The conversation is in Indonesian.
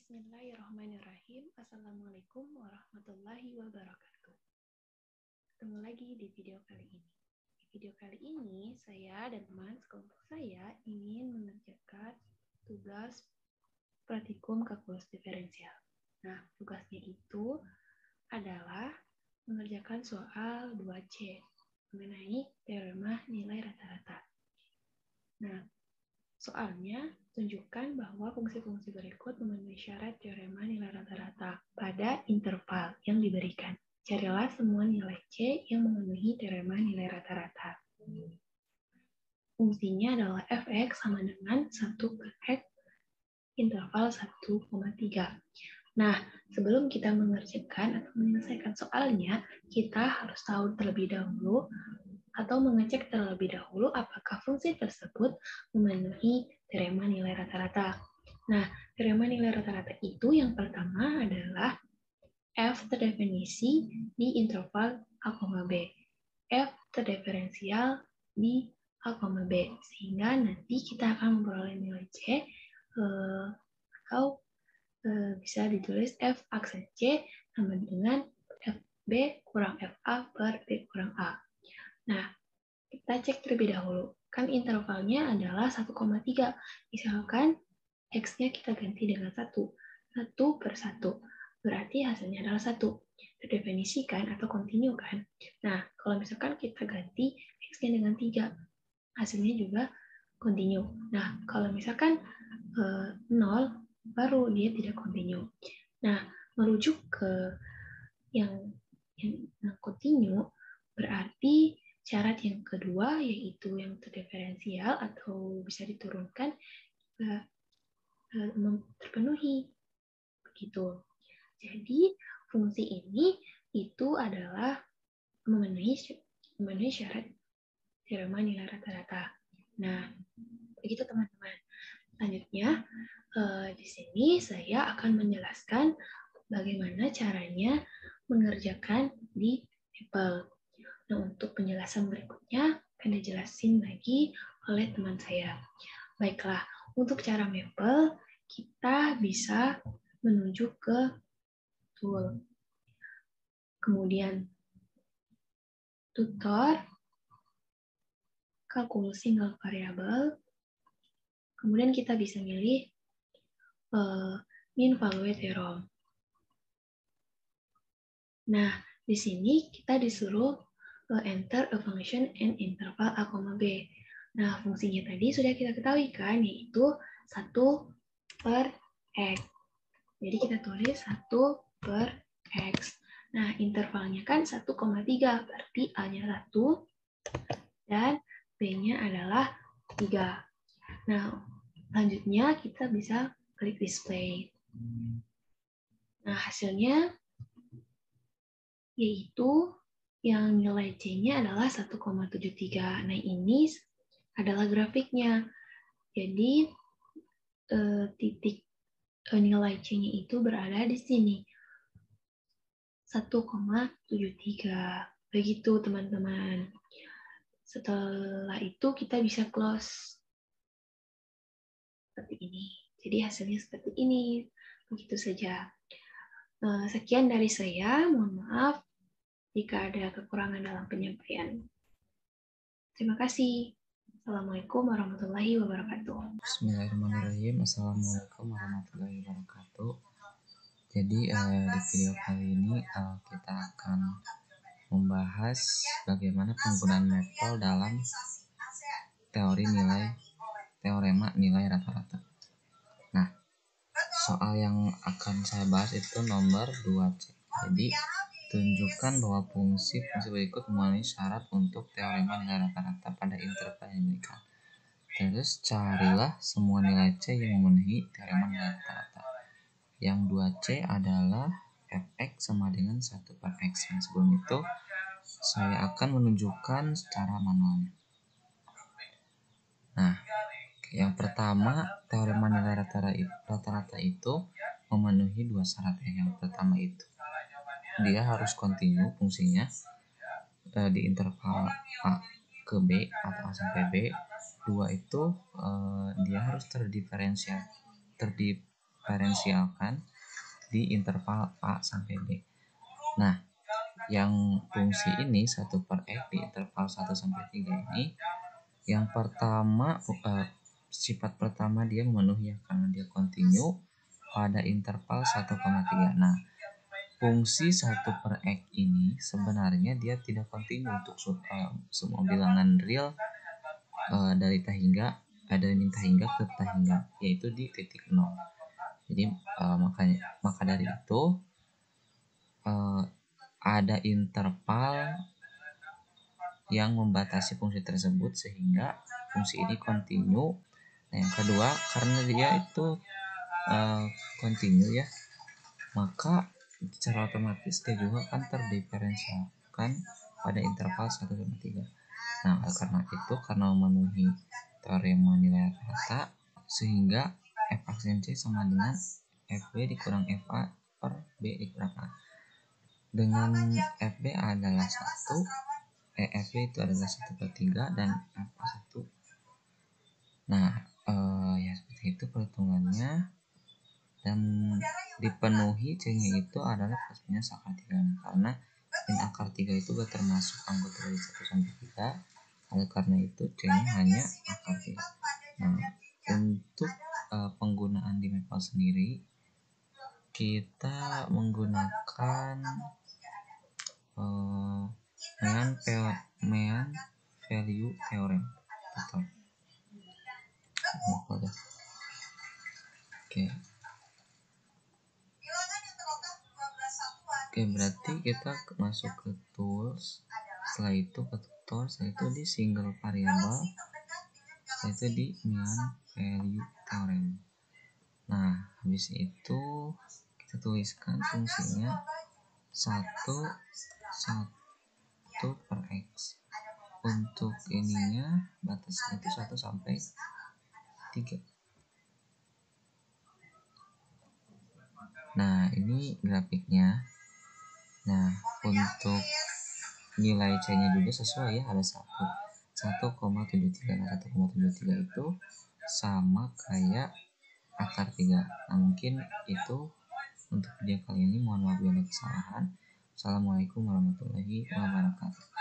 Bismillahirrahmanirrahim. Assalamualaikum warahmatullahi wabarakatuh. Ketemu lagi di video kali ini. Di video kali ini, saya dan teman sekelompok saya ingin mengerjakan tugas praktikum kalkulus diferensial. Nah, tugasnya itu adalah mengerjakan soal 2C mengenai teorema nilai rata-rata. Nah, soalnya, tunjukkan bahwa fungsi-fungsi berikut memenuhi syarat teorema nilai rata-rata pada interval yang diberikan. Carilah semua nilai C yang memenuhi teorema nilai rata-rata. Fungsinya adalah fx sama dengan 1 per x interval 1,3. Nah, sebelum kita mengerjakan atau menyelesaikan soalnya, kita harus tahu terlebih dahulu atau mengecek terlebih dahulu apakah fungsi tersebut memenuhi teorema nilai rata-rata. Nah, teorema nilai rata-rata itu yang pertama adalah f terdefinisi di interval a, b. F terdiferensial di a, b. Sehingga nanti kita akan memperoleh nilai C atau bisa ditulis f aksen C sama dengan fb kurang fa per b kurang a. Nah, kita cek terlebih dahulu. Kan intervalnya adalah 1,3. Misalkan X-nya kita ganti dengan 1. 1 per 1. Berarti hasilnya adalah 1. Terdefinisikan atau kontinu kan? Nah, kalau misalkan kita ganti X-nya dengan 3. Hasilnya juga kontinu. Nah, kalau misalkan 0, baru dia tidak kontinu. Nah, merujuk ke yang kontinu, berarti syarat yang kedua yaitu yang terdiferensial atau bisa diturunkan juga terpenuhi. Begitu. Jadi fungsi ini itu adalah memenuhi syarat teorema nilai rata-rata. Nah, begitu teman-teman. Selanjutnya di sini saya akan menjelaskan bagaimana caranya mengerjakan di mapel. Nah, untuk penjelasan berikutnya akan dijelasin lagi oleh teman saya. Baiklah, untuk cara mapel, kita bisa menuju ke tool. Kemudian, tutor, kalkulus single variable. Kemudian kita bisa milih mean value theorem. Nah, di sini kita disuruh enter a function in interval a, b. Nah, fungsinya tadi sudah kita ketahui kan, yaitu 1 per x. Jadi kita tulis 1 per x. Nah, intervalnya kan 1,3, berarti A-nya 1 dan B-nya adalah 3. Nah, selanjutnya kita bisa klik display. Nah, hasilnya yaitu yang nilai C-nya adalah 1,73. Nah, ini adalah grafiknya. Jadi, titik nilai C-nya itu berada di sini. 1,73. Begitu, teman-teman. Setelah itu, kita bisa close. Seperti ini. Jadi, hasilnya seperti ini. Begitu saja. Sekian dari saya. Mohon maaf jika ada kekurangan dalam penyampaian. Terima kasih. Assalamualaikum warahmatullahi wabarakatuh. Bismillahirrahmanirrahim. Assalamualaikum warahmatullahi wabarakatuh. Jadi di video kali ini kita akan membahas bagaimana penggunaan mapel dalam teorema nilai rata-rata. Nah, soal yang akan saya bahas itu nomor 2C. Jadi, tunjukkan bahwa fungsi berikut memenuhi syarat untuk teorema nilai rata-rata pada interval yang diberikan. Terus carilah semua nilai C yang memenuhi teorema nilai rata-rata. Yang 2C adalah fx sama dengan 1 per x. Yang sebelum itu saya akan menunjukkan secara manualnya. Nah, yang pertama teorema nilai rata-rata itu memenuhi dua syarat ya. Yang pertama itu dia harus kontinu fungsinya di interval A ke B atau A sampai B. Dua itu dia harus terdiferensial terdiferensialkan di interval A sampai B. Nah, yang fungsi ini 1/x di interval 1 sampai 3 ini, yang pertama sifat pertama dia memenuhi ya, karena dia kontinu pada interval 1,3. Nah, fungsi 1/x ini sebenarnya dia tidak kontinu untuk semua bilangan real dari min hingga ke hingga, yaitu di titik 0. Jadi maka dari itu ada interval yang membatasi fungsi tersebut sehingga fungsi ini kontinu. Nah, yang kedua, karena dia itu kontinu ya, maka secara otomatis dia juga akan terdiferensialkan pada interval 1,3. Nah, karena itu, karena memenuhi teorema nilai rata, sehingga f aksen C sama dengan fb dikurang fa per b dikurang a. Dengan fb adalah 1, fb itu adalah 1/3 dan fa 1. Nah, ya seperti itu perhitungannya. Dan dipenuhi C-nya itu adalah plus minus akar 3, karena min akar 3 itu gak termasuk anggota dari 1 sampai 3. Oleh karena itu C-nya hanya akar 3. Nah, untuk penggunaan di Maple sendiri, kita menggunakan mean value theorem. Oke, berarti kita masuk ke tools, setelah itu ke tutor, setelah itu di single variable, setelah itu di mean value theorem. Nah, habis itu kita tuliskan fungsinya 1/x. Untuk ininya batasnya itu 1 sampai 3. Nah, ini grafiknya. Nah, untuk nilai C-nya juga sesuai ya, ada 1,73. Nah, 1,73 itu sama kayak akar 3. Nah, mungkin itu untuk video kali ini. Mohon maaf bila ada kesalahan. Assalamualaikum warahmatullahi wabarakatuh.